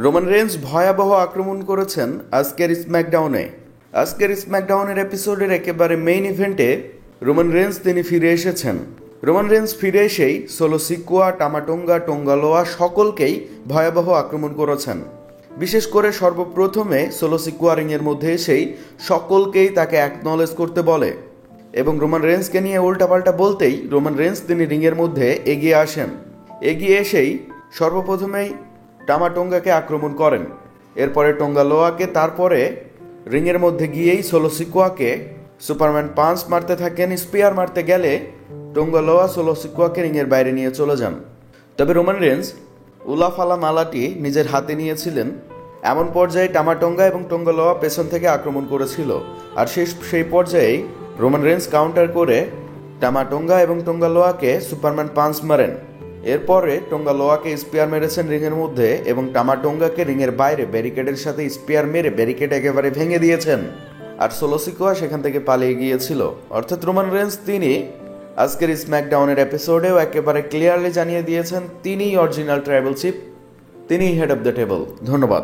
Roman range ভয়াবহ আক্রমণ করেছেন আজকের স্ম্যাকডাউনের এপিসোডের একেবারে মেইন ইভেন্টে রোমান রেঞ্জ তিনি ফিরে এসেছেন। রোমান রেঞ্জ ফিরে এসেই সোলো সিকুয়া, টামাটোঙ্গা, টোঙ্গালোয়া সকলকেই ভয়াবহ আক্রমণ করেছেন। বিশেষ করে সর্বপ্রথমে সোলো সিকুয়া রিংয়ের মধ্যে এসেই সকলকেই তাকে অ্যাকনলেজ করতে বলে এবং রোমান রেঞ্জকে নিয়ে উল্টাপাল্টা বলতেই রোমান রেঞ্জ তিনি রিংয়ের মধ্যে এগিয়ে আসেন। এগিয়ে এসেই সর্বপ্রথমেই টামাটোঙ্গাকে আক্রমণ করেন, এরপরে টোঙ্গালোয়াকে, তারপরে রিংয়ের মধ্যে গিয়েই সোলো সিকুয়াকে সুপারম্যান পাঞ্চ মারতে থাকেন। স্পিয়ার মারতে গেলে টোঙ্গালোয়া সোলো সিকুয়াকে রিংয়ের বাইরে নিয়ে চলে যান। তবে রোমান রেঞ্জ উলাফালা মালাটি নিজের হাতে নিয়েছিলেন। এমন পর্যায়ে টামাটোঙ্গা এবং টোঙ্গালোয়া পেছন থেকে আক্রমণ করেছিল, আর সেই পর্যায়েই রোমান রেঞ্জ কাউন্টার করে টামাটোঙ্গা এবং টোঙ্গালোয়াকে সুপারম্যান পাঞ্চ মারেন। এরপরে টোঙ্গালোয়াকে স্পিয়ার মেরেছেন রিংয়ের মধ্যে এবং টামাটোঙ্গাকে রিংয়ের বাইরে ব্যারিকেডের সাথে স্পিয়ার মেরে ব্যারিকেড একেবারে ভেঙে দিয়েছেন, আর সোলো সিকুয়া সেখান থেকে পালিয়ে গিয়েছিল। অর্থাৎ রোমান রেঞ্জ তিনি আজকের স্ম্যাকডাউনের এপিসোডেও একেবারে ক্লিয়ারলি জানিয়ে দিয়েছেন তিনিই অরিজিনাল ট্রাইবাল চিফ, তিনিই হেড অব দ্য টেবল। ধন্যবাদ।